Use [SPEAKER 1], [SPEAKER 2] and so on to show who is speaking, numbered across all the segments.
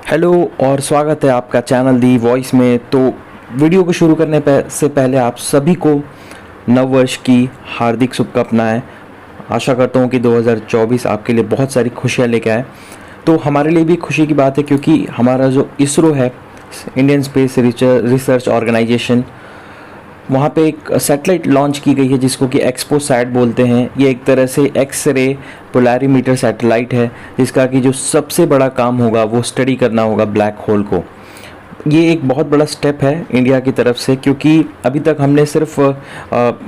[SPEAKER 1] Hello और स्वागत है आपका चैनल दी वॉइस में। तो वीडियो को शुरू करने से पहले आप सभी को नव वर्ष की हार्दिक शुभकामनाएं। आशा करता हूं कि 2024 आपके लिए बहुत सारी खुशियां लेके आए। तो हमारे लिए भी खुशी की बात है क्योंकि हमारा जो इसरो है, इंडियन स्पेस रिसर्च ऑर्गेनाइजेशन, वहाँ पे एक सैटेलाइट लॉन्च की गई है जिसको कि एक्सपोसैट बोलते हैं। ये एक तरह से एक्स रे पोलैरीमीटर सैटेलाइट है जिसका कि जो सबसे बड़ा काम होगा वो स्टडी करना होगा ब्लैक होल को। ये एक बहुत बड़ा स्टेप है इंडिया की तरफ से, क्योंकि अभी तक हमने सिर्फ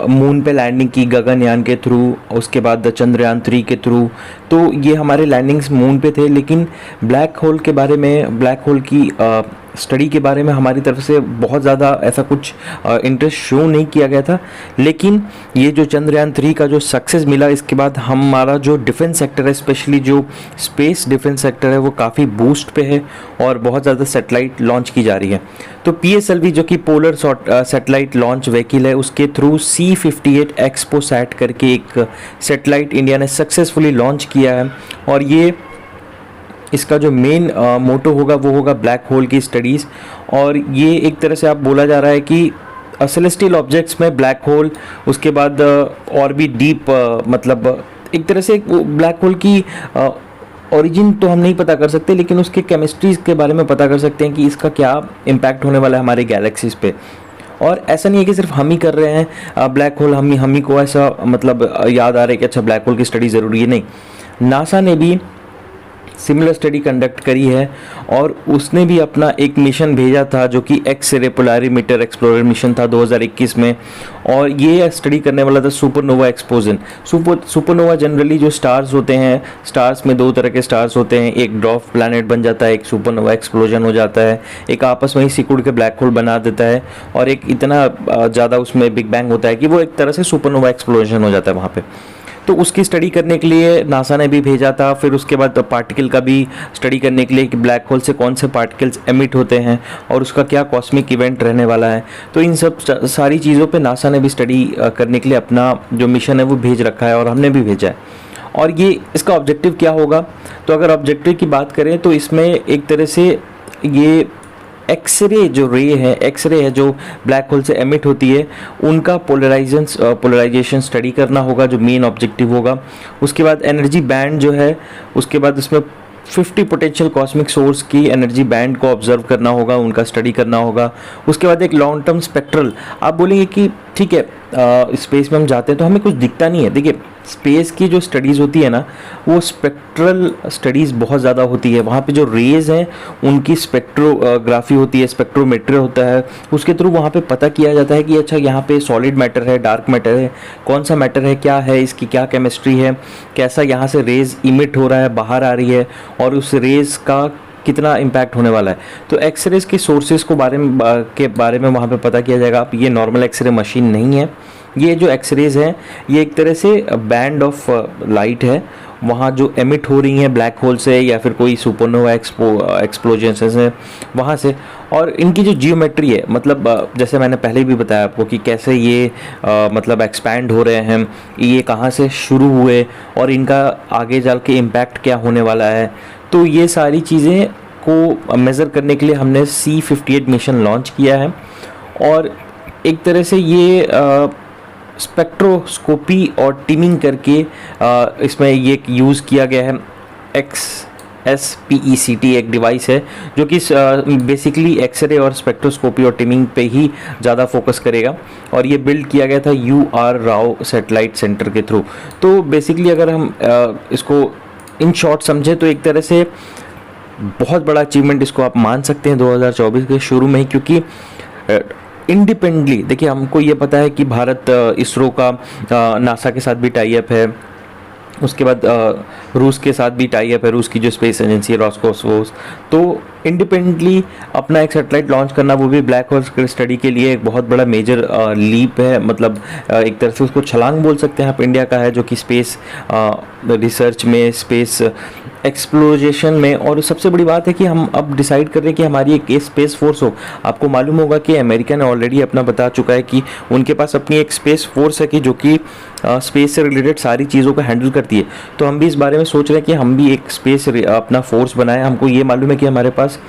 [SPEAKER 1] मून पे लैंडिंग की गगनयान के थ्रू, उसके बाद चंद्रयान 3 के थ्रू। तो ये हमारे लैंडिंग्स मून पे थे, लेकिन ब्लैक होल के बारे में, ब्लैक होल की स्टडी के बारे में हमारी तरफ से बहुत ज़्यादा ऐसा कुछ इंटरेस्ट शो नहीं किया गया था। लेकिन ये जो चंद्रयान 3 का जो सक्सेस मिला, इसके बाद हमारा जो डिफेंस सेक्टर है, स्पेशली जो स्पेस डिफेंस सेक्टर है, वो काफ़ी बूस्ट पे है और बहुत ज़्यादा सैटेलाइट लॉन्च की जा रही है। तो PSLV जो कि पोलर सैटेलाइट लॉन्च व्हीकल है, उसके थ्रू C58 एक्सपोसैट करके एक सैटेलाइट इंडिया ने सक्सेसफुली लॉन्च किया है। और ये इसका जो मेन मोटो होगा वो होगा ब्लैक होल की स्टडीज़। और ये एक तरह से आप बोला जा रहा है कि सेलेस्टियल ऑब्जेक्ट्स में ब्लैक होल, उसके बाद और भी डीप, मतलब एक तरह से ब्लैक होल की ओरिजिन तो हम नहीं पता कर सकते, लेकिन उसके केमिस्ट्रीज के बारे में पता कर सकते हैं कि इसका क्या इम्पैक्ट होने वाला है हमारे गैलेक्सीज पे। और ऐसा नहीं है कि सिर्फ हम ही कर रहे हैं ब्लैक होल, हम ही को ऐसा मतलब याद आ रहा है कि अच्छा ब्लैक होल की स्टडी ज़रूरी है। नहीं, नासा ने भी सिमिलर स्टडी कंडक्ट करी है और उसने भी अपना एक मिशन भेजा था जो कि X ray polarimeter explorer mission था 2021 में। और ये स्टडी करने वाला था सुपरनोवा एक्सप्लोजन। सुपरनोवा जनरली जो स्टार्स होते हैं, स्टार्स में दो तरह के स्टार्स होते हैं, एक ड्वार्फ प्लैनेट बन जाता है, एक सुपरनोवा एक्सप्लोजन हो जाता है, एक आपस में ही सिकुड़ के ब्लैक होल बना देता है, और एक इतना ज़्यादा उसमें बिग बैंग होता है कि वो एक तरह से सुपरनोवा एक्सप्लोजन हो जाता है वहाँ पे। तो उसकी स्टडी करने के लिए नासा ने भी भेजा था। फिर उसके बाद पार्टिकल का भी स्टडी करने के लिए कि ब्लैक होल से कौन से पार्टिकल्स एमिट होते हैं और उसका क्या कॉस्मिक इवेंट रहने वाला है। तो इन सब सारी चीज़ों पे नासा ने भी स्टडी करने के लिए अपना जो मिशन है वो भेज रखा है और हमने भी भेजा है। और ये इसका ऑब्जेक्टिव क्या होगा, तो अगर ऑब्जेक्टिव की बात करें तो इसमें एक तरह से ये एक्सरे जो रे है, एक्सरे है जो ब्लैक होल से एमिट होती है, उनका पोलराइजेशन स्टडी करना होगा, जो मेन ऑब्जेक्टिव होगा। उसके बाद एनर्जी बैंड जो है, उसके बाद उसमें 50 पोटेंशियल कॉस्मिक सोर्स की एनर्जी बैंड को ऑब्जर्व करना होगा, उनका स्टडी करना होगा। उसके बाद एक लॉन्ग टर्म स्पेक्ट्रल, आप बोलेंगे कि ठीक है स्पेस में हम जाते हैं तो हमें कुछ दिखता नहीं है। देखिए, स्पेस की जो स्टडीज़ होती है ना, वो स्पेक्ट्रल स्टडीज़ बहुत ज़्यादा होती है। वहाँ पे जो रेज़ हैं उनकी स्पेक्ट्रोग्राफी होती है, स्पेक्ट्रोमेट्री होता है, उसके थ्रू वहाँ पे पता किया जाता है कि अच्छा यहाँ पे सॉलिड मैटर है, डार्क मैटर है, कौन सा मैटर है, क्या है, इसकी क्या केमिस्ट्री है, कैसा यहाँ से रेज़ इमिट हो रहा है, बाहर आ रही है, और उस रेज़ का कितना इम्पैक्ट होने वाला है। तो एक्सरेज के सोर्सेज को बारे में वहाँ पे पता किया जाएगा। आप, ये नॉर्मल एक्सरे मशीन नहीं है, ये जो एक्सरेज हैं ये एक तरह से बैंड ऑफ लाइट है, वहाँ जो एमिट हो रही हैं ब्लैक होल से या फिर कोई सुपरनोवा एक्सप्लोजन से, वहाँ से। और इनकी जो जियोमेट्री है, मतलब जैसे मैंने पहले भी बताया आपको कि कैसे ये मतलब एक्सपैंड हो रहे हैं, ये कहाँ से शुरू हुए और इनका आगे चल के इम्पैक्ट क्या होने वाला है। तो ये सारी चीज़ें को मेज़र करने के लिए हमने C58 मिशन लॉन्च किया है। और एक तरह से ये स्पेक्ट्रोस्कोपी और टिमिंग करके इसमें ये यूज़ किया गया है। XSPECT एक डिवाइस है जो कि बेसिकली एक्सरे और स्पेक्ट्रोस्कोपी और टिमिंग पे ही ज़्यादा फोकस करेगा, और ये बिल्ड किया गया था UR राव सैटेलाइट सेंटर के थ्रू। तो बेसिकली अगर हम इसको इन शॉर्ट समझे तो एक तरह से बहुत बड़ा अचीवमेंट इसको आप मान सकते हैं 2024 के शुरू में ही, क्योंकि इंडिपेंडेंटली देखिए, हमको ये पता है कि भारत इसरो का नासा के साथ भी टाई अप है, उसके बाद रूस के साथ भी टाई अप है, रूस की जो स्पेस एजेंसी है रॉसकोसमोस। तो इंडिपेंडेंटली अपना एक सैटेलाइट लॉन्च करना, वो भी ब्लैक होल की स्टडी के लिए एक बहुत बड़ा मेजर लीप है, मतलब एक तरह से उसको छलांग बोल सकते हैं आप इंडिया का है, जो कि स्पेस रिसर्च में, स्पेस एक्सप्लोरेशन में। और सबसे बड़ी बात है कि हम अब डिसाइड कर रहे हैं कि हमारी एक स्पेस फोर्स हो। आपको मालूम होगा कि अमेरिका ने ऑलरेडी अपना बता चुका है कि उनके पास अपनी एक स्पेस फोर्स है कि जो कि स्पेस से रिलेटेड सारी चीज़ों को हैंडल करती है। तो हम भी इस बारे में सोच रहे हैं कि हम भी एक स्पेस अपना फोर्स बनाएं। हमको ये मालूम है कि हमारे पास पास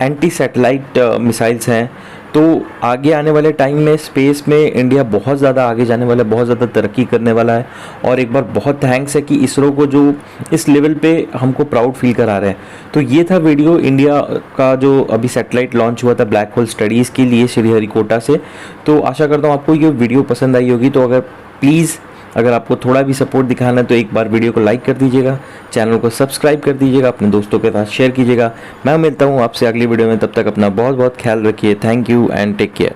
[SPEAKER 1] एंटी सैटेलाइट मिसाइल्स हैं। तो आगे आने वाले टाइम में स्पेस में इंडिया बहुत ज़्यादा आगे जाने वाला है, बहुत ज़्यादा तरक्की करने वाला है। और एक बार बहुत थैंक्स है कि इसरो को जो इस लेवल पे हमको प्राउड फील करा रहे हैं। तो ये था वीडियो इंडिया का जो अभी सैटेलाइट लॉन्च हुआ था ब्लैक होल स्टडीज़ के लिए श्रीहरिकोटा से। तो आशा करता हूँ आपको ये वीडियो पसंद आई होगी। तो अगर आपको थोड़ा भी सपोर्ट दिखाना है तो एक बार वीडियो को लाइक कर दीजिएगा, चैनल को सब्सक्राइब कर दीजिएगा, अपने दोस्तों के साथ शेयर कीजिएगा। मैं मिलता हूँ आपसे अगली वीडियो में, तब तक अपना बहुत बहुत ख्याल रखिए। Thank you and take care.